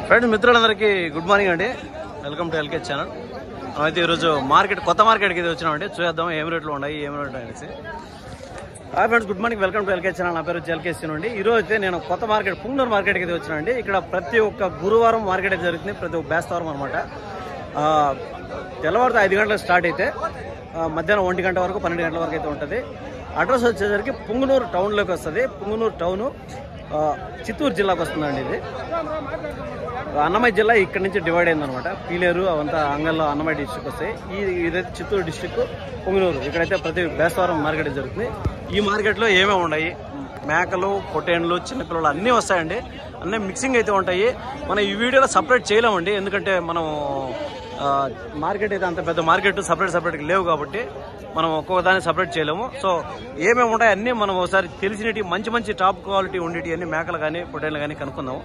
Friends మిత్రులందరికీ good morning అండి. Welcome to LK channel. అయితే ఈరోజు కొత్త మార్కెట్కి అయితే వచ్చినామండి. చూద్దాం ఏం రేట్లు ఉన్నాయి, ఏం రేట్లు అనేసి. Hi friends, good morning, welcome to LK channel. నా పేరు ఎల్కేసీ అండి. ఈ రోజు అయితే నేను కొత్త మార్కెట్ పుంగనూరు మార్కెట్కి అయితే వచ్చినానండి. ఇక్కడ ప్రతి ఒక్క గురువారం మార్కెట్ అయితే జరుగుతుంది, ప్రతి ఒక్క బేస్తవారం అనమాట. తెల్లవారితో 5 గంటలకు స్టార్ట్ అయితే మధ్యాహ్నం 1 గంట వరకు 12 గంటల వరకు అయితే ఉంటుంది. అడ్రస్ వచ్చేసరికి పుంగనూరు టౌన్లోకి వస్తుంది. పుంగనూరు టౌను చిత్తూరు జిల్లాకు వస్తుందండి. ఇది అన్నమయ్య జిల్లా ఇక్కడ నుంచి డివైడ్ అయిందనమాట. పీలేరు అవంతా అంగల్లో అన్నమయ్య డిస్ట్రిక్ట్ వస్తాయి. ఇదైతే చిత్తూరు డిస్ట్రిక్ట్ పుంగనూరు. ఇక్కడైతే ప్రతి బేస్తవారం మార్కెట్ జరుగుతుంది. ఈ మార్కెట్లో ఏమేమి ఉన్నాయి, మేకలు, పొట్టేండ్లు, చిన్నపిల్లలు అన్నీ వస్తాయండి. అన్నీ మిక్సింగ్ అయితే ఉంటాయి. మనం ఈ వీడియోలో సపరేట్ చేయలేమండి, ఎందుకంటే మనం మార్కెట్ అయితే అంత పెద్ద మార్కెట్ సపరేట్గా లేవు కాబట్టి మనం ఒక్కొక్క దాన్ని సపరేట్ చేయలేము. సో ఏమేమి ఉంటాయి అన్నీ మనం ఒకసారి తెలిసినవి మంచి టాప్ క్వాలిటీ ఉండేవి అన్ని మేకలు కానీ పొట్టేళ్ళు కానీ కనుక్కుందాం.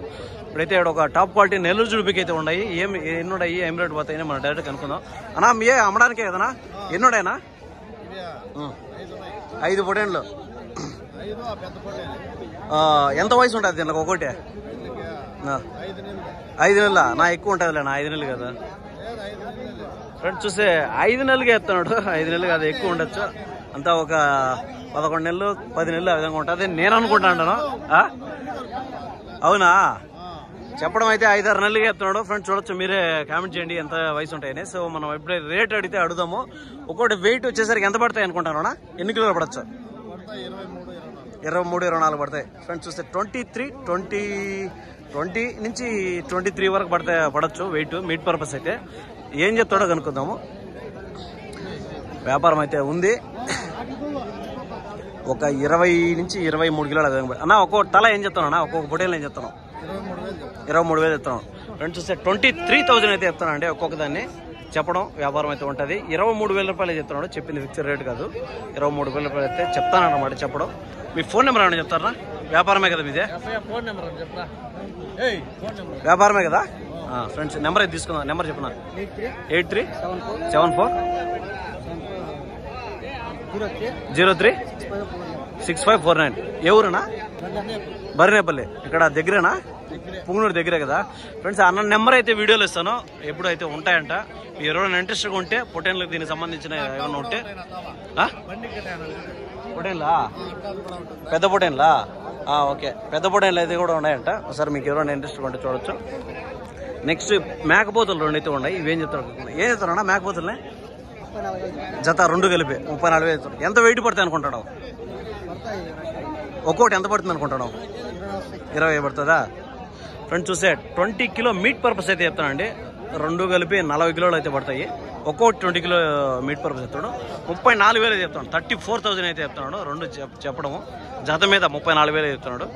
ఇప్పుడైతే ఇక్కడ ఒక టాప్ క్వాలిటీ నెల్లూరు జుడిపికి అయితే ఉన్నాయి. ఎన్ని ఉన్నాయి, ఏం రేటు పోతాయని మనం డైరెక్ట్ కనుక్కుందాం. అన్నా మీ అమ్మడానికే కదనా? ఎన్నుడైనా 5 పొట్టేళ్ళు. ఎంత వయసు ఉంటుంది దీనికి? ఒకటి 5 నెలల. నా ఎక్కువ ఉంటుందిలే, నా 5 నెలలు కదా ఫ్రెండ్స్. చూస్తే 5 నెలలుగా ఎత్తున్నాడు. 5 నెలలు కాదు, ఎక్కువ ఉండొచ్చు. అంతా ఒక 11 నెలలు 10 నెలలు ఆ విధంగా ఉంటుంది నేను అనుకుంటాను. అవునా? చెప్పడం అయితే 5-6 నెలలుగా ఎత్తున్నాడు ఫ్రెండ్స్. చూడొచ్చు, మీరే కామెంట్ చేయండి ఎంత వయసు ఉంటాయని. సో మనం ఎప్పుడే రేట్ అడిగితే అడుగుదాము. ఒక్కొక్కటి వెయిట్ వచ్చేసరికి ఎంత పడతాయి అనుకుంటాను? ఎన్ని కిలోలు పడచ్చు? 23-24 పడతాయి ఫ్రెండ్స్. చూస్తే 20 నుంచి 23 వరకు పడచ్చు వెయిట్, మీట్ పర్పస్ అయితే. ఏం చెప్తాడో కనుక్కుందాము. వ్యాపారం అయితే ఉంది. ఒక 20 నుంచి 23 కిలోలు అన్న. ఒక్కొక్క తల ఏం చెప్తాను అన్న? ఒక్కొక్క పొట్టేళ్ళు ఏం చెప్తాను? 23,000 చెప్తాను ఫ్రెండ్స్. చూస్తే 23,000 అయితే చెప్తాను అండి ఒక్కొక్క దాన్ని. చెప్పడం వ్యాపారం అయితే ఉంటుంది. 23,000 రూపాయలు చెప్తున్నాడు. చెప్పింది ఫిక్స్డ్ రేట్ కాదు, 23,000 రూపాయలు అయితే చెప్తానన్నమాట. చెప్పడం. మీ ఫోన్ నెంబర్ ఏమన్నా చెప్తారా? వ్యాపారమే కదా మీదే? వ్యాపారమే కదా ఫ్రెండ్స్. నెంబర్ అయితే తీసుకుందాం. నెంబర్ చెప్పిన 8374036549. ఏ ఊరునా? బరినేపల్లి. ఇక్కడ దగ్గరేనా? పుంగనూరు దగ్గరే కదా ఫ్రెండ్స్. అన్న నెంబర్ అయితే వీడియోలో ఇస్తాను, ఎప్పుడు అయితే ఉంటాయంట. మీరు ఎవరైనా ఇంట్రెస్ట్గా ఉంటే పొట్టేళ్ళకి దీనికి సంబంధించిన ఏమన్నా ఉంటే. పొట్టేళ్ళా? పెద్ద పొట్టేళ్ళా? ఓకే, పెద్ద పొట్టేళ్ళు అయితే కూడా ఉన్నాయంట. ఒకసారి మీకు ఎవరైనా ఇంట్రెస్ట్గా ఉంటే చూడొచ్చు. నెక్స్ట్ మేకపోతులు 2 అయితే ఉన్నాయి. ఇవేం చెప్తారు? ఏం చెప్తారన్నా మేకపోతుల్ని? జత 2 కలిపి 34,000 చెప్తారు. ఎంత వెయిట్ పడుతుంది అనుకుంటాడు? ఒక్కోటి ఎంత పడుతుంది అనుకుంటాడు? 20 పడుతుందా ఫ్రెండ్స్? చూస్తే 20 కిలో మీట్ పర్పస్ అయితే చెప్తానండి. 2 కలిపి 40 కిలోలు అయితే పడతాయి. ఒక్కోటి 20 కిలో మీట్ పర్పస్ చెప్తాడు. 34,000 చెప్తాడు. 34,000 అయితే చెప్తున్నాడు. 2 చెప్పడము. జత మీద 34,000 చెప్తున్నాడు.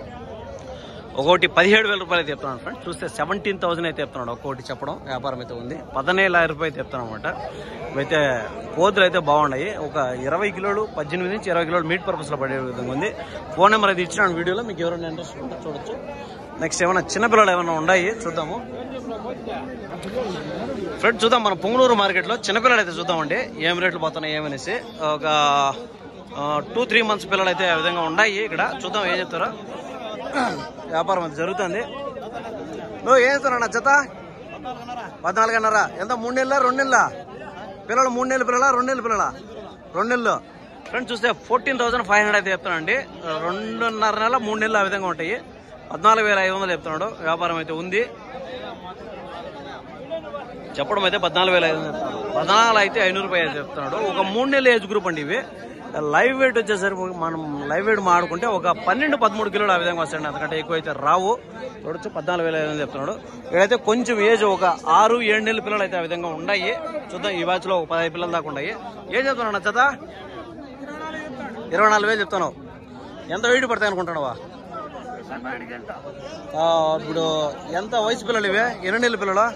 ఒక్కోటి 17,000 రూపాయలు అయితే చెప్తున్నాడు ఫ్రెండ్స్. చూస్తే 17,000 అయితే చెప్తున్నాడు ఒక్కోటి. చెప్పడం వ్యాపారం అయితే ఉంది. 15,000 రూపాయలు అయితే చెప్తాను అనమాట. ఇవైతే కోతులు అయితే బాగున్నాయి. ఒక 20 కిలోలు 18 నుంచి 20 కిలోలు మీట్ పర్పస్లో పడే విధంగా ఉంది. ఫోన్ నెంబర్ అయితే ఇచ్చినాను వీడియోలో, మీకు ఎవరైనా ఇంట్రెస్ట్ ఉంటే చూడొచ్చు. నెక్స్ట్ ఏమైనా చిన్నపిల్లలు ఏమైనా ఉన్నాయి చూద్దాము ఫ్రెండ్స్. చూద్దాం మన పుంగనూరు మార్కెట్లో చిన్నపిల్లలు అయితే చూద్దామండి, ఏం రేట్లు పోతున్నాయి ఏమనేసి. ఒక 2-3 మంత్స్ పిల్లలు అయితే ఆ విధంగా ఉన్నాయి ఇక్కడ. చూద్దాం ఏం చెప్తారో. వ్యాపారం అయితే జరుగుతుంది. నువ్వు ఏం చెప్తానన్నా? జత 14,500. ఎంత? 3 నెలల 2 నెలల పిల్లలు? 3 నెలల పిల్లల 2 నెలల పిల్లల? 2 నెలలు ఫ్రెండ్స్. చూస్తే 14,500 అయితే చెప్తానండి. 2.5 నెలల 3 నెలలు ఆ విధంగా ఉంటాయి. 14,500 చెప్తున్నాడు. వ్యాపారం అయితే ఉంది. చెప్పడం అయితే 14,500 చెప్తున్నాడు. 14 అయితే 500 రూపాయలు చెప్తున్నాడు. ఒక 3 నెలల ఏజ్ గ్రూప్ అండి ఇవి. లైవ్ వెయిట్ వచ్చేసరికి మనం లైవ్ వెయిట్ మాడుకుంటే ఒక 12-13 కిలోలు ఆ విధంగా వస్తాయండి. అంతకంటే ఎక్కువ అయితే రావు. చూడొచ్చు 14,500 చెప్తున్నాడు. ఇక్కడైతే కొంచెం ఏజ్ ఒక 6-7 నెలల పిల్లలు అయితే ఆ విధంగా ఉన్నాయి. చూద్దాం. ఈ బ్యాచ్లో ఒక 15 పిల్లల దాకా ఉన్నాయి. ఏం చెప్తున్నావు జత? 24,000 చెప్తాను. ఎంత వెయిట్ పడతాయి అనుకుంటున్నావా? ఇప్పుడు ఎంత వయసు పిల్లలు ఇవే? 8 నెలల పిల్లలు?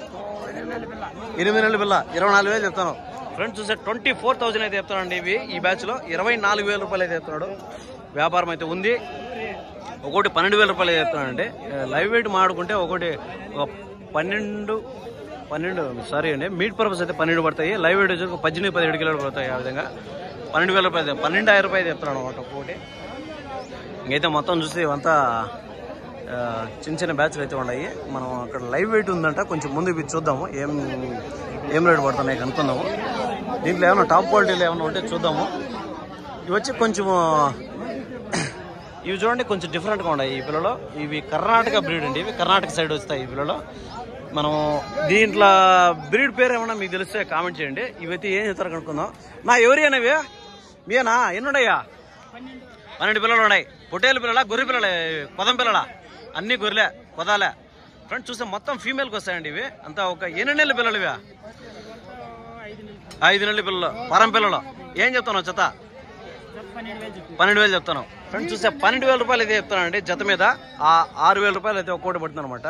8 నెలల పిల్ల. 24,000 చెప్తాను ఫ్రెండ్స్. చూసే 24,000 అయితే చెప్తానండి ఇవి. ఈ బ్యాచ్ లో 24,000 రూపాయలు అయితే చెప్తున్నాడు. వ్యాపారం అయితే ఉంది. ఒకటి 12,000 రూపాయలు అయితే చెప్తున్నానండి. లైవ్ వెయిట్ మాడుకుంటే ఒకటి 12 సారీ అండి, మీట్ పర్పస్ అయితే 12 పడతాయి. లైవ్ వెయిట్ వచ్చి 18-17 కిలోలు పడతాయి. ఆ విధంగా 12,000 రూపాయలు 12,000 రూపాయలు చెప్తున్నాడు అనమాట ఒక్కొక్కటి. ఇంకైతే మొత్తం చూస్తే ఇవంతా చిన్న చిన్న బ్యాచ్లు అయితే ఉన్నాయి. మనం అక్కడ లైవ్ వెయిట్ ఉందంట, కొంచెం ముందుకు చూద్దాము ఏం రేటు పడుతున్నాయి కనుక్కుందాము. దీంట్లో ఏమైనా టాప్ క్వాలిటీలు ఏమైనా ఉంటే చూద్దాము. ఇవి వచ్చి కొంచెం ఇవి చూడండి, కొంచెం డిఫరెంట్గా ఉన్నాయి ఈ పిల్లలు. ఇవి కర్ణాటక బ్రీడ్ అండి, ఇవి కర్ణాటక సైడ్ వస్తాయి ఈ పిల్లలు. మనం దీంట్లో బ్రీడ్ పేరు ఏమన్నా మీకు తెలిస్తే కామెంట్ చేయండి. ఇవైతే ఏం చెప్తారు కనుక్కుందాం. నా ఎవరియా ఇవి మీనా? ఎన్నున్నాయా? 12 పిల్లలు ఉన్నాయి. పొట్టేలు పిల్లల, గొర్రె పిల్లల, కొదం పిల్లల, అన్ని గొర్రెలే కొదాలే. ఫ్రెండ్స్ చూస్తే మొత్తం ఫీమేల్కి వస్తాయండి ఇవి. అంతా ఒక 8 నెలల పిల్లలు ఇవి, 5 నెలల పిల్లలు, పరం పిల్లలు. ఏం చెప్తాను జత? 12,000 చెప్తాను. ఫ్రెండ్స్ చూస్తే 12,000 రూపాయలు అయితే చెప్తానండి జత మీద. 6,000 రూపాయలు అయితే ఒక్కోటి పడుతుంది అనమాట.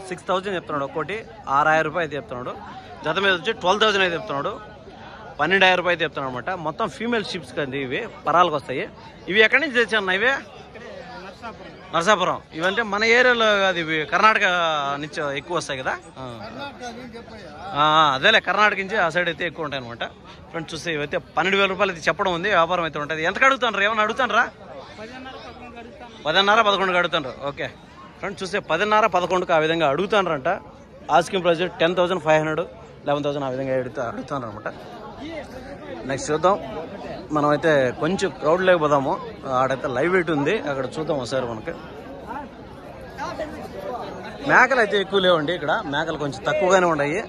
6,000 చెప్తున్నాడు ఒక్కోటి. 6,000 రూపాయలు అయితే చెప్తున్నాడు. జత మీద వచ్చి 12,000 అయితే చెప్తున్నాడు. 12,000 రూపాయలు అయితే చెప్తున్నాడు అనమాట. మొత్తం ఫీమేల్ షిప్స్ కండి ఇవి, పరాలకు వస్తాయి. ఇవి ఎక్కడి నుంచి తెచ్చాను ఇవి? నరసాపురం. ఇవంటే మన ఏరియాలో అది ఇవి కర్ణాటక నుంచి ఎక్కువ వస్తాయి కదా. అదేలే, కర్ణాటక నుంచి ఆ సైడ్ అయితే ఎక్కువ ఉంటాయి అనమాట. ఫ్రెండ్స్ చూస్తే ఇవైతే 12,000 రూపాయలు అయితే చెప్పడం ఉంది. వ్యాపారం అయితే ఉంటుంది. ఎంతకు అడుగుతాను? ఏమన్నా అడుగుతాను? 10,500 11కు అడుగుతాను. ఓకే ఫ్రెండ్స్ చూస్తే 10,500 11కు ఆ విధంగా అడుగుతానంట. ఆస్కింగ్ ప్రైస్ 10,500 11,000 ఆ విధంగా అడుగుతాను అనమాట. నెక్స్ట్ చూద్దాం. మనం అయితే కొంచెం క్రౌడ్ లేకపోదాము. ఆడైతే లైవ్ వెయిట్ ఉంది, అక్కడ చూద్దాం ఒకసారి. మనకి మేకలు అయితే ఎక్కువ లేవండి ఇక్కడ. మేకలు కొంచెం తక్కువగానే ఉన్నాయి.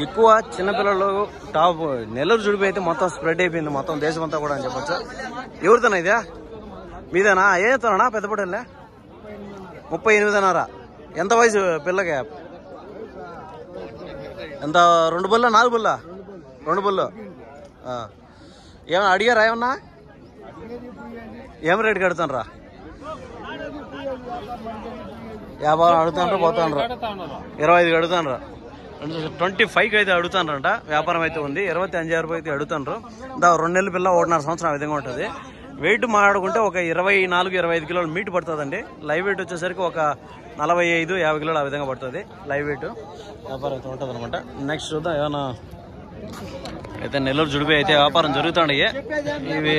ఎక్కువ చిన్నపిల్లలు టాప్ నెల్లూరు జుడిపి అయితే మొత్తం స్ప్రెడ్ అయిపోయింది, మొత్తం దేశం అంతా కూడా అని చెప్పొచ్చు. ఎవరితోనా ఇదే? మీదేనా? ఏ చెప్తానా? పెద్ద పొట్టేలే 38,500. ఎంత వయసు పిల్లకి? ఎంత? 2 బుల్ల 4 బుల్ల? 2 బుల్లు. ఏమన్నా అడిగారా? ఏమన్నా ఏం రేటుకి అడుగుతానరా? 50 అడుగుతానరా? పోతానరా? 25కి అడుగుతానరా? 25కి అయితే అడుగుతానరంట. వ్యాపారం అయితే ఉంది. 25,000 రూపాయలు అయితే అడుగుతాను. 2 నెలల పిల్ల 1.5 సంవత్సరం ఆ విధంగా ఉంటుంది. వెయిట్ మాట్లాడుకుంటే ఒక 24-25 కిలోలు మీట్ పడుతుందండి. లైవ్ వెయిట్ వచ్చేసరికి ఒక 45-50 కిలోలు ఆ విధంగా పడుతుంది లైవ్ వెయిట్. వ్యాపారం అయితే ఉంటుంది అనమాట. నెక్స్ట్ చూద్దాం. ఏమన్నా అయితే నెల్లూరు జుడిపి అయితే వ్యాపారం జరుగుతున్నాయి. ఇవి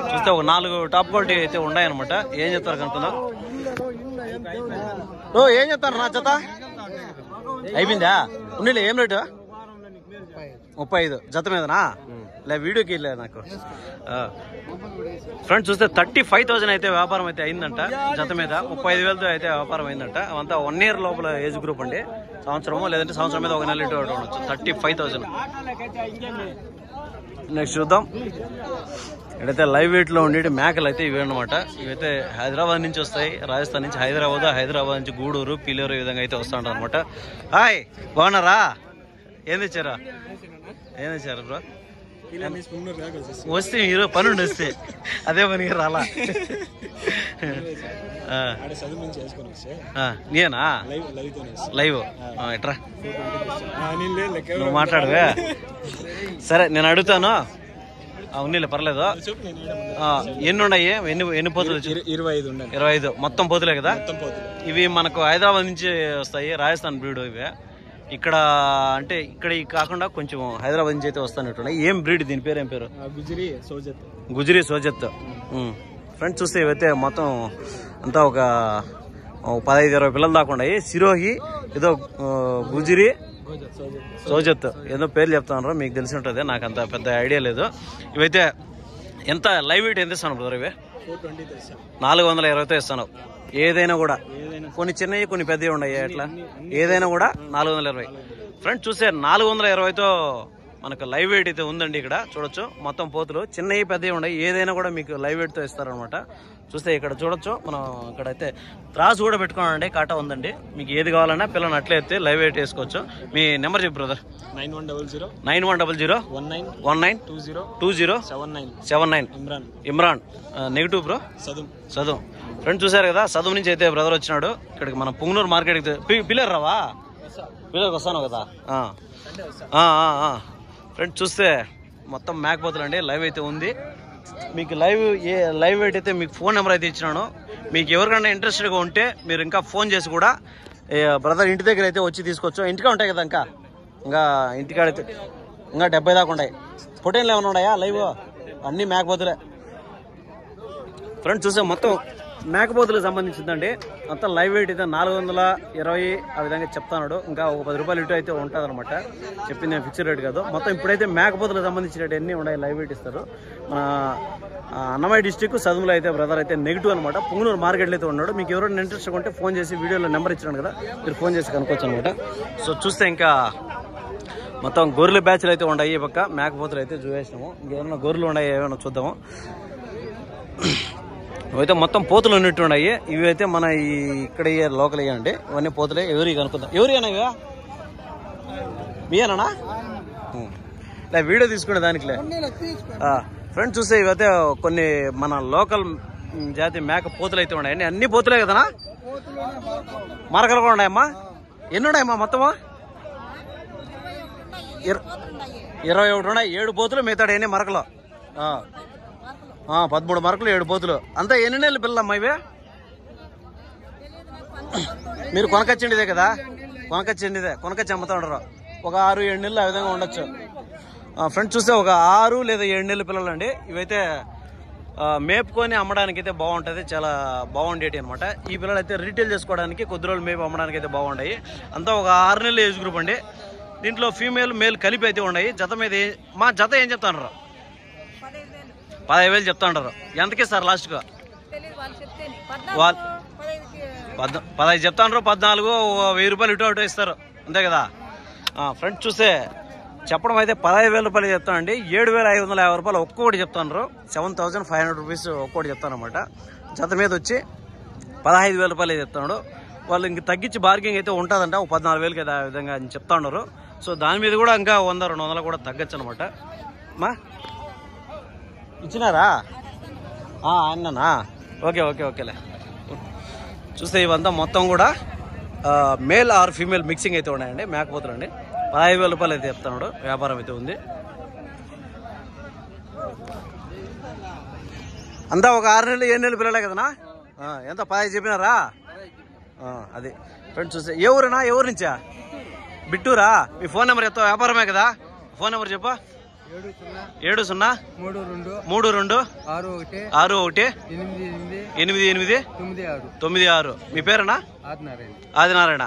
చూస్తే ఒక 4 టాప్ క్వాలిటీ అయితే ఉన్నాయన్నమాట. ఏం చెప్తారు కనుక్కుందాం. ఏం చెప్తారు నా జత? అయిపోయిందా? ఉన్నీలే. ఏం రేటు? 35 జత మీదనా? లే వీడియోకి వెళ్ళే నాకు. ఫ్రెండ్స్ చూస్తే 35,000 అయితే వ్యాపారం అయితే అయిందంట జత మీద. 35,000తో అయితే వ్యాపారం అయిందంట. అవంతా 1 ఇయర్ లోపల ఏజ్ గ్రూప్ అండి. సంవత్సరమో లేదంటే సంవత్సరం మీద 1 నెల ఇటు ఉండొచ్చు. 35,000. నెక్స్ట్ చూద్దాం. ఇక్కడైతే లైవ్ వెయిట్ లో ఉండే మేకలు అయితే ఇవి అనమాట. ఇవైతే హైదరాబాద్ నుంచి వస్తాయి, రాజస్థాన్ నుంచి హైదరాబాద్ నుంచి గూడూరు, పీలేరు ఈ విధంగా అయితే వస్తూ ఉంటారు అనమాట. హాయ్, బాగున్నారా? ఏం తెచ్చారు బ్రో? వస్తే మీరు పని వస్తే అదే పనికి రాలా? నేనా లైవ్ ఎట్రా నువ్వు మాట్లాడవే? సరే నేను అడుగుతాను. ఉన్నీలే పర్లేదు. ఎన్ని ఉన్నాయి? ఎన్ని పోతులు? 25 మొత్తం పోతులే కదా. ఇవి మనకు హైదరాబాద్ నుంచి వస్తాయి, రాజస్థాన్ బ్రీడ్ ఇవి. ఇక్కడ అంటే ఇక్కడ కాకుండా కొంచెం హైదరాబాద్ నుంచి అయితే వస్తానట్టున్నాయి. ఏం బ్రీడ్? దీని పేరు ఏం పేరు? గుజరీ సోజత్. ఫ్రెండ్స్ చూస్తే ఇవైతే మొత్తం అంతా ఒక 15-20 పిల్లలు దాకా ఉన్నాయి. సిరోహి ఏదో గుజరీ సోజత్ ఏదో పేర్లు చెప్తున్నారు, మీకు తెలిసి ఉంటుంది. నాకు అంత పెద్ద ఐడియా లేదు. ఇవైతే ఎంత లైవ్ వెయిట్ ఎంత ఇస్తాను బ్రదర్? ఇవి 420తో ఇస్తాను. ఏదైనా కూడా, కొన్ని చిన్నవి కొన్ని పెద్దవి ఉన్నాయి. ఎట్లా ఏదైనా కూడా 420. ఫ్రెండ్స్ చూస్తే 420తో మనకు లైవ్ వెయిట్ అయితే ఉందండి. ఇక్కడ చూడొచ్చు మొత్తం పోతులు చిన్నవి పెద్దవి ఉన్నాయి. ఏదైనా కూడా మీకు లైవ్ వెయిట్తో ఇస్తారనమాట. చూస్తే ఇక్కడ చూడొచ్చు. మనం ఇక్కడైతే త్రాసు కూడా పెట్టుకోనండి, కాటా ఉందండి. మీకు ఏది కావాలన్నా పిల్లలు అట్లే ఎత్తే లైవ్ వెయిట్ వేసుకోవచ్చు. మీ నెంబర్ చెప్పు బ్రదర్. 9100192079 ఇమ్రాన్. నెగిటివ్ బ్రో చదువు. ఫ్రెండ్ చూసారు కదా, చదువు నుంచి అయితే బ్రదర్ వచ్చినాడు ఇక్కడికి. మనం పుంగనూరు మార్కెట్కి పిల్లర్ రావా? పిల్లర్కి వస్తాను కదా. ఫ్రెండ్ చూస్తే మొత్తం మేకపోతులండి. లైవ్ అయితే ఉంది. మీకు లైవ్ వెయిట్ అయితే మీకు ఫోన్ నెంబర్ అయితే ఇచ్చినాను. మీకు ఎవరికైనా ఇంట్రెస్టెడ్గా ఉంటే మీరు ఇంకా ఫోన్ చేసి కూడా బ్రదర్ ఇంటి దగ్గర అయితే వచ్చి తీసుకోవచ్చు. ఇంటికా ఉంటాయి కదా ఇంకా ఇంటికాడైతే ఇంకా 70 దాకా ఉంటాయి. పొటేన్లు ఏమైనా ఉన్నాయా లైవ్? అన్నీ మేకపోతులే. ఫ్రెండ్స్ చూస్తే మొత్తం మేకపోతులకు సంబంధించిందండి. అంతా లైవ్ వెయిట్ అయితే 420 ఆ విధంగా చెప్తాడు. ఇంకా ఒక 10 రూపాయలు ఇటు అయితే ఉంటుంది అనమాట. చెప్పింది నేను ఫిక్స్డ్ రేట్ కాదు. మొత్తం ఇప్పుడైతే మేకపోతులకు సంబంధించిన రేట్ ఎన్ని ఉన్నాయి లైవ్ వెయిట్ ఇస్తారు. మన అన్నమయ్య డిస్టిక్ సదుములో అయితే బ్రదర్ అయితే నెగిటివ్ అనమాట. పుంగనూరు మార్కెట్లో అయితే ఉన్నాడు. మీకు ఎవరైనా ఇంట్రెస్ట్ ఉంటే ఫోన్ చేసి వీడియోలో నెంబర్ ఇచ్చినాను కదా, మీరు ఫోన్ చేసి కనుక్కోవచ్చు అనమాట. సో చూస్తే ఇంకా మొత్తం గొర్రెల బ్యాచ్లు అయితే ఉన్నాయి. ఈ పక్క మేకపోతులు అయితే చూసేసినాము. ఇంకేమైనా గొర్రెలు ఉన్నాయి ఏమైనా చూద్దాము. ఇవైతే మొత్తం పోతులు ఉన్నట్టు ఉన్నాయి. ఇవి అయితే మన ఇక్కడ లోకల్ అండి. ఇవన్నీ పోతులే. ఎవరి కనుక్కుందాం. ఎవరినా ఇవా మీయేనా లే వీడియో తీసుకునే దానికిలే ఫ్రెండ్స్. చూస్తే ఇవైతే కొన్ని మన లోకల్ జాతి మేక పోతులు అయితే ఉన్నాయండి. అన్ని పోతులే కదనా? మరకలు కూడా ఉన్నాయమ్మా. ఎన్ని ఉన్నాయమ్మా మొత్తమా? 21 ఉన్నాయి. 7 పోతులు మిగతాడు ఎన్ని మరకలు? 13 మరకలు 7 పోతులు. అంతా ఎన్ని నెలలు పిల్లలమ్మా ఇవే? మీరు కొనకొచ్చిండిదే కదా? కొనకొచ్చి అమ్ముతా ఉండరు. ఒక 6-7 నెలలు ఆ విధంగా ఉండొచ్చు ఫ్రెండ్స్. చూస్తే ఒక 6 లేదా 7 నెలల పిల్లలు అండి. ఇవైతే మేపుకొని అమ్మడానికి అయితే బాగుంటుంది. చాలా బాగుండేటి అనమాట. ఈ పిల్లలు అయితే రీటైల్ చేసుకోవడానికి కొద్ది రోజులు మేపు అమ్మడానికి అయితే బాగుంటాయి. అంతా ఒక 6 నెలల ఏజ్ గ్రూప్ అండి. దీంట్లో ఫీమేల్ మేల్ కలిపి అయితే ఉన్నాయి. జత మీద మా జత ఏం చెప్తాండ్రు? 15,000 చెప్తాండ్రు. ఎంతకి ఇస్తారు లాస్ట్గా? 15 చెప్తాండ్రు. 14 1000 రూపాయలు ఇటు అటు ఇస్తారు అంతే కదా ఫ్రెండ్స్. చూస్తే చెప్పడం అయితే 15,000 రూపాయలు చెప్తానండి. 7,550 రూపాయలు ఒక్కొక్కటి చెప్తాను. 7,500 రూపీస్ ఒక్కొక్కటి చెప్తానమాట. జత మీద వచ్చి 15,000 రూపాయలు చెప్తాడు. వాళ్ళు ఇంక తగ్గించి బార్గింగ్ అయితే ఉంటుందంట. ఒక 14,000 కదా ఆ విధంగా అని చెప్తా ఉన్నారు. సో దాని మీద కూడా ఇంకా 100-200 కూడా తగ్గచ్చు అనమాట. మా ఇచ్చినారా అన్ననా? ఓకేలే. చూస్తే ఇవంతా మొత్తం కూడా మేల్ ఆర్ ఫీమేల్ మిక్సింగ్ అయితే ఉన్నాయండి. మేకపోతులు అండి. 15,000 రూపాయలు అయితే చెప్తున్నాడు. వ్యాపారం అయితే ఉంది. అంతా ఒక 6 నెలలు 7 నెలలు పిల్లలే కదనా? ఎంత 15 చెప్పినారా? అది ఫ్రెండ్స్. చూస్తే ఎవరునా? ఎవరి నుంచా? బిట్టూరా? మీ ఫోన్ నెంబర్ చెప్తావు? వ్యాపారమే కదా? ఫోన్ నెంబర్ చెప్పు. 7032 61 8896. మీ పేరేనా? ఆదినారాయణ.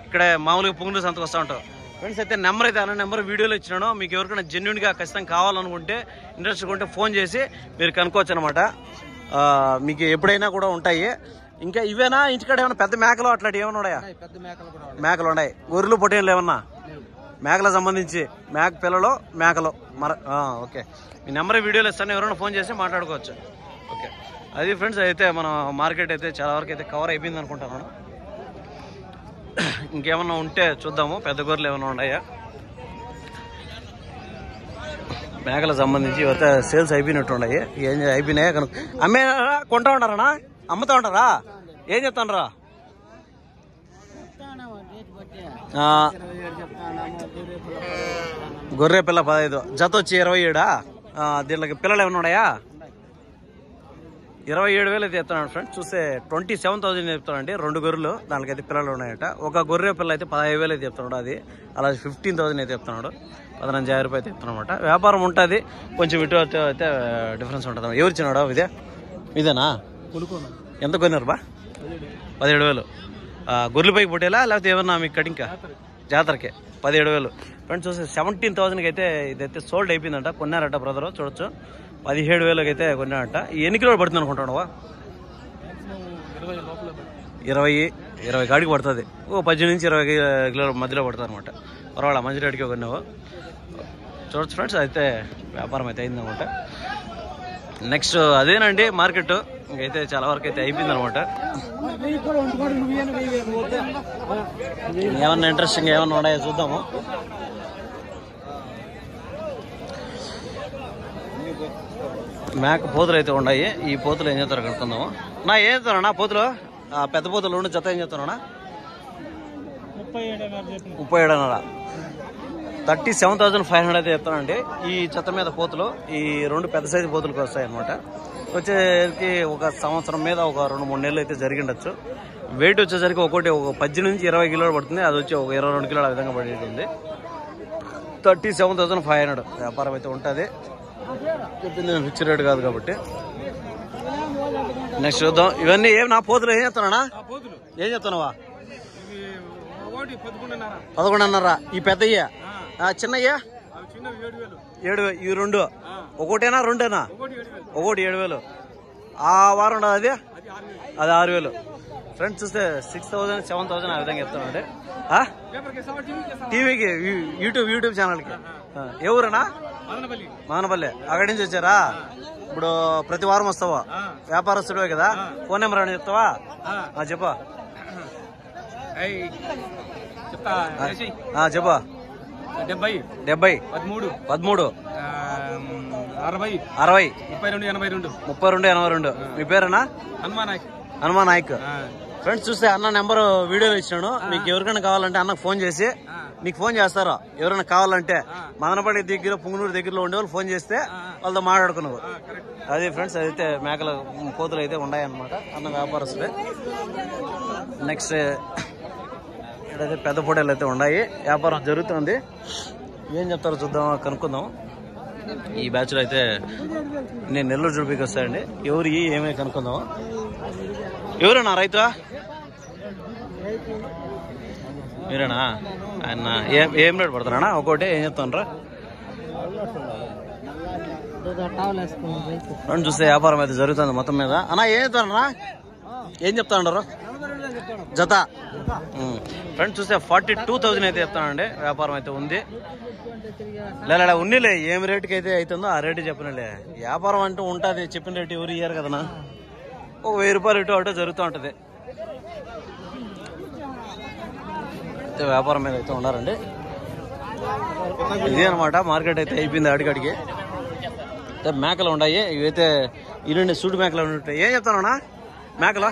ఇక్కడ మామూలుగా పుంగనూరు సంతకు వస్తూ ఉంటావు ఫ్రెండ్స్. అయితే నెంబర్ అయితే అన్న నెంబర్ వీడియోలో ఇచ్చినాను. మీకు ఎవరికైనా జెన్యున్గా ఖచ్చితంగా కావాలనుకుంటే ఇంట్రెస్ట్ ఉంటే ఫోన్ చేసి మీరు కనుక్కోవచ్చు అనమాట. మీకు ఎప్పుడైనా కూడా ఉంటాయి. ఇంకా ఇవేనా? ఇంటికాడ ఏమైనా పెద్ద మేకలు అట్లాంటివి ఏమైనా ఉన్నాయా? మేకలు ఉన్నాయి. గొర్రెలు పొట్టేళ్ళు ఏమన్నా? మేకలకు సంబంధించి మేక పిల్లలు మేకలు ఓకే. మీ నెంబర్ వీడియోలో ఇస్తాను. ఎవరైనా ఫోన్ చేసి మాట్లాడుకోవచ్చు. ఓకే అది ఫ్రెండ్స్. అయితే మన మార్కెట్ అయితే చాలా వరకు అయితే కవర్ అయిపోయింది అనుకుంటాను. ఇంకేమన్నా ఉంటే చూద్దాము. పెద్ద గొర్రెలు ఏమైనా ఉన్నాయా? మేకలకు సంబంధించి అయితే సేల్స్ అయిపోయినట్టు ఉన్నాయి. ఏం అయిపోయినాయా కనుక అమ్మే కొంటా ఉంటారా? అమ్ముతా ఉంటారా? ఏం చెప్తానరా? గొర్రె పిల్ల 15, జత వచ్చి 27. దీనికి పిల్లలు ఏమైనా ఉన్నాయా? 27,000 అయితే చెప్తున్నాడు ఫ్రెండ్స్. చూస్తే 27,000 చెప్తానండి. 2 గొర్రెలు, దానికైతే పిల్లలు ఉన్నాయట. ఒక గొర్రె పిల్ల అయితే 15,000 అయితే చెప్తున్నాడు. అది అలా 15,000 అయితే చెప్తున్నాడు. 15,000 రూపాయలు అయితే చెప్తున్నమాట. వ్యాపారం ఉంటుంది. కొంచెం ఇటు అయితే డిఫరెన్స్ ఉంటుంది. ఎవరు ఇచ్చినాడు? ఇదేనా? ఎంత కొన్నారు బా? 17,000. గొర్రెల పైకి పుట్టేలా లేకపోతే ఏమన్నా మీకు కటింకా? జాతరకే 17,000 ఫ్రెండ్స్. చూస్తే 17,000కి అయితే ఇదైతే సోల్డ్ అయిపోయిందంట. కొన్నారట బ్రదర్. చూడొచ్చు 17,000కి అయితే కొన్నారట. ఎన్ని కిలోలు పడుతుంది అనుకుంటున్నావా? 20 కాడికి పడుతుంది. 18 నుంచి 20 కిలోల మధ్యలో పడుతుంది అనమాట. పర్వాలా మంచి రేటుకి కొన్నావు. చూడొచ్చు ఫ్రెండ్స్. అయితే వ్యాపారం అయితే అయిందనమాట. నెక్స్ట్ అదేనండి మార్కెట్. ఇంకైతే చాలా వరకు అయితే అయిపోయింది అనమాట. ఏమన్నా ఇంట్రెస్టింగ్ ఏమన్నా ఉన్నాయో చూద్దాము. మేక పోతులు అయితే ఉన్నాయి. ఈ పోతులు ఏం చేస్తారో కనుక్కుందాము. ఏం చేస్తానా పోతులు? పెద్ద పోతులు ఉండి జత ఏం చేస్తానా? 37,500. 37,500 అయితే చెప్తానండి. ఈ జత మీద పోతులు ఈ 2 పెద్ద సైజు పోతులకు వస్తాయి అనమాట. వచ్చేసరికి ఒక సంవత్సరం మీద ఒక 2-3 నెలలు అయితే జరిగిండొచ్చు. వెయిట్ వచ్చేసరికి ఒకటి 18 నుంచి 20 కిలోలు పడుతుంది. అది వచ్చి ఒక 22 కిలోలు ఆ విధంగా పడేది. 37,500 వ్యాపారం అయితే ఉంటుంది. చెప్పింది ఫిక్స్డ్ రేట్ కాదు కాబట్టి. నెక్స్ట్ చూద్దాం. ఇవన్నీ ఏం నా పోతులు ఏం చెప్తానా? ఏం చెప్తున్నావా? 11.5. ఈ పెద్దయ్యా? చిన్నయ్యా 7,000. ఈ రెండు ఒకటేనా రెండేనా? ఒకటి 7,000. ఆ వారం ఉండదు అది 6,000. ఫ్రెండ్స్ చూస్తే 6,000 7,000 ఆ విధంగా చెప్తానండి. టీవీకి యూట్యూబ్ ఛానల్కి. ఎవరన్నా? మదనపల్లి. అక్కడి నుంచి వచ్చారా? ఇప్పుడు ప్రతి వారం వస్తావా? వ్యాపారస్తుడే కదా. ఫోన్ నెంబర్ అని చెప్తావా? చెప్పా చెప్పా. 70 13 60 32 82. మీ పేరేనా? హనుమాన్ నాయక్. ఫ్రెండ్స్ చూస్తే అన్న నెంబర్ వీడియోలో ఇచ్చినాను. మీకు ఎవరికైనా కావాలంటే అన్నకు ఫోన్ చేసి మీకు ఫోన్ చేస్తారా? ఎవరైనా కావాలంటే మదనపల్లి దగ్గర పుంగనూరు దగ్గరలో ఉండేవాళ్ళు ఫోన్ చేస్తే వాళ్ళతో మాట్లాడుకున్నావు. అది ఫ్రెండ్స్ అదైతే మేకల కోతులు అయితే ఉన్నాయన్నమాట. అన్న వ్యాపారస్తులే. నెక్స్ట్ ఇక్కడైతే పెద్ద ఫోటోలు అయితే ఉన్నాయి. వ్యాపారం జరుగుతుంది. ఏం చెప్తారో చూద్దాం, కనుక్కుందాం. ఈ బ్యాచ్లో అయితే నేను నెల్లూరు జుడిపికి వస్తాయండి. ఎవరు ఏమై కనుక్కుందాం. ఎవరేనా రైతు? మీరేనా? ఆయన ఏం రేటు పడతారా? ఒకటి ఏం చెప్తానరా? రెండు చూస్తే వ్యాపారం అయితే జరుగుతుంది మొత్తం మీద. అన్నా ఏం చెప్తానరా? ఏం చెప్తా ఉండరు జత? ఫ్రెండ్స్ చూస్తే 42,000 అయితే చెప్తానండి. వ్యాపారం అయితే ఉంది. లేదా ఉన్నిలే ఏం రేటుకి అయితే అవుతుందో ఆ రేటు చెప్పినలే. వ్యాపారం అంటూ ఉంటుంది. చెప్పిన రేటు ఎవరు ఇయ్యారు కదనా. ఒక 1000 రూపాయలు ఇటు అటు జరుగుతూ ఉంటుంది. అయితే వ్యాపారం మీద అయితే ఉన్నారండి. ఇదే అనమాట. మార్కెట్ అయితే అయిపోయింది అడిగడికి. అయితే మేకలు ఉన్నాయి. ఇవైతే ఈ రెండు సూటి మేకలు ఉంటాయి. ఏం చెప్తానా మేకలు?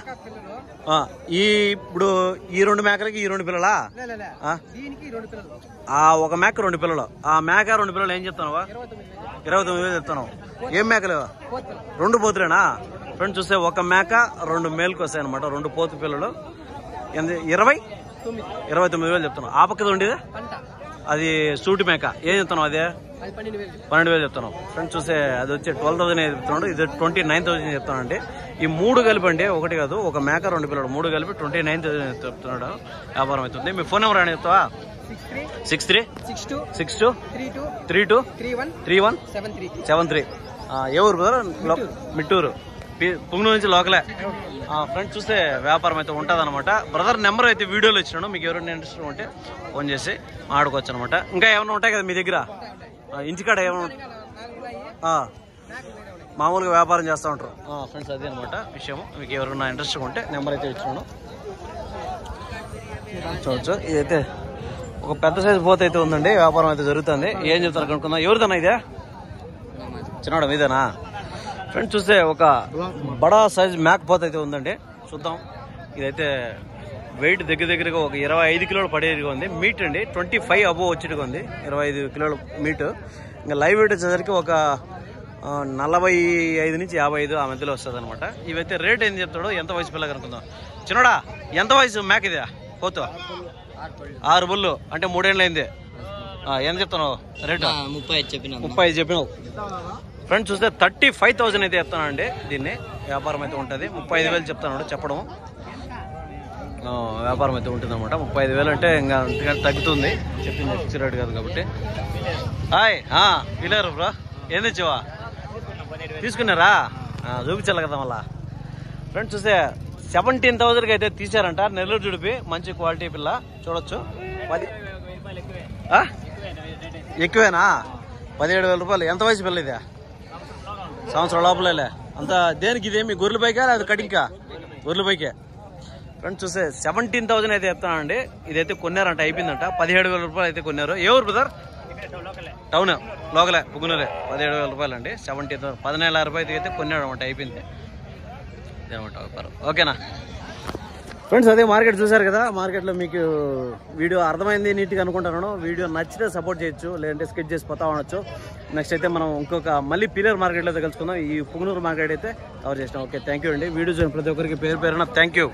ఇప్పుడు ఈ 2 మేకలకి ఈ 2 పిల్లలా? ఒక మేక 2 పిల్లలు. ఆ మేక 2 పిల్లలు ఏం చెప్తావా? 29,000 చెప్తాను. ఏం మేకలు? 2 పోతులేనా? ఫ్రెండ్స్ చూస్తే ఒక మేక 2 మేలుకు వస్తాయి అనమాట. 2 పోతు పిల్లలు. 29,000 చెప్తాను. ఆ పక్కది ఉండేది అది సూటి మేక. ఏం చెప్తాను? అదే 12,000 చెప్తాను. ఫ్రెండ్స్ చూస్తే అది వచ్చి 12,000 చెప్తున్నాడు. ఇది 29,000 చెప్తానండి. ఈ 3 కలిపి అండి, ఒకటి కాదు. ఒక మేక 2 పిల్లలు 3 కలిపి 29,000 చెప్తున్నాడు. వ్యాపారం అవుతుంది. మీ ఫోన్ నెంబర్ అని చెప్తావా? 6362 32 31 73. ఏ ఊరు బ్రదర్? మిట్టూరు, పుంగనూరు నుంచి లోకలే. ఫ్రెండ్స్ చూస్తే వ్యాపారం అయితే ఉంటుంది అనమాట. బ్రదర్ నెంబర్ అయితే వీడియోలో ఇచ్చినాను. మీకు ఎవరైనా ఇంట్రెస్ట్ ఉంటే ఫోన్ చేసి ఆడుకోవచ్చు అనమాట. ఇంకా ఏమైనా ఉంటాయి కదా మీ దగ్గర? ఇంటికాడ ఏమైనా మామూలుగా వ్యాపారం చేస్తూ ఉంటారు ఫ్రెండ్స్. అదే అనమాట విషయం. మీకు ఎవరైనా ఇంట్రెస్ట్ ఉంటే నెంబర్ అయితే ఇచ్చినాను. చూడవచ్చు. ఇదైతే ఒక పెద్ద సైజు పోత అయితే ఉందండి. వ్యాపారం అయితే జరుగుతుంది. ఏం చెప్తారు కనుక్కుందాం. ఎవరిదన్నా ఇదే? చిన్నవాడ మీదేనా? ఫ్రెండ్స్ చూస్తే ఒక బడా సైజ్ మేక పోత అయితే ఉందండి. చూద్దాం. ఇదైతే వెయిట్ దగ్గరగా ఒక 25 కిలోలు పడేదిగా ఉంది. మీట్ అండి 25 అబోవ్ వచ్చేట్టుగా ఉంది. 25 కిలోల మీట్. ఇంకా లైవ్ వెయిట్ వచ్చేసరికి ఒక 45 నుంచి 55 ఆ మధ్యలో వస్తుంది అనమాట. ఇవైతే రేట్ ఏం చెప్తాడో, ఎంత వయసు పిల్ల కనుక్కుందాం. చిన్నడా ఎంత వయసు మేక ఇదే? పోతు 6 బుల్లు అంటే 3 ఏళ్ళు అయింది. ఎంత చెప్తాను రేటు? 35 చెప్పినావు. ఫ్రెండ్స్ చూస్తే 35,000 అయితే చెప్తానండి. దీన్ని వ్యాపారం అయితే ఉంటుంది. 35,000 చెప్తాను చెప్పడం. వ్యాపారం అయితే ఉంటుంది అనమాట. 35,000 అంటే ఇంకా అంతకంటే తగ్గుతుంది. చెప్పింది ఫిక్స్ రేట్ కాదు కాబట్టి. పిల్లరు బ్రో ఏం తెచ్చావా? తీసుకున్నారా? చూపించాలి కదా మళ్ళా. ఫ్రెండ్స్ చూస్తే 17,000కి అయితే తీసారంట. నెల్లూరు జుడిపి మంచి క్వాలిటీ పిల్ల. చూడొచ్చు. ఎక్కువేనా? 17,000 రూపాయలు. ఎంత వయసు పిల్ల ఇదే? సంవత్సరం లోపలే. అంత దేనికి? ఇదేమి గొర్రెల బైకా లేదా కటింకా? గొర్రెల బైకే. ఫ్రెండ్స్ చూస్తే 17,000 అయితే చెప్తానండి. ఇదైతే కొన్నారంట. అయిపోయిందంట. 17,000 రూపాయలు అయితే కొన్నారు. ఏ ఊరు బ్రదర్? టౌన్ లోకలే, పుంగనూరే. 17,000 రూపాయలు అండి. 17,000 14,000 రూపాయలు అయితే కొన్నాడు అనమాట. అయిపోయింది ఇదేమంట వ్యాపారం. ఓకేనా ఫ్రెండ్స్? అదే మార్కెట్ చూసారు కదా. మార్కెట్లో మీకు వీడియో అర్థమైంది నీట్గా అనుకుంటున్నాను. వీడియో నచ్చితే సపోర్ట్ చేయొచ్చు, లేదంటే స్కిప్ చేసి పోతా ఉండొచ్చు. నెక్స్ట్ అయితే మనం ఇంకొక మళ్ళీ పిల్లర్ మార్కెట్లో అయితే కలుసుకుందాం. ఈ పుంగనూరు మార్కెట్ అయితే కవర్ చేసినాం. ఓకే, థ్యాంక్ యూ అండి. వీడియో చూసిన ప్రతి ఒక్కరికి పేరు పేరున థ్యాంక్ యూ.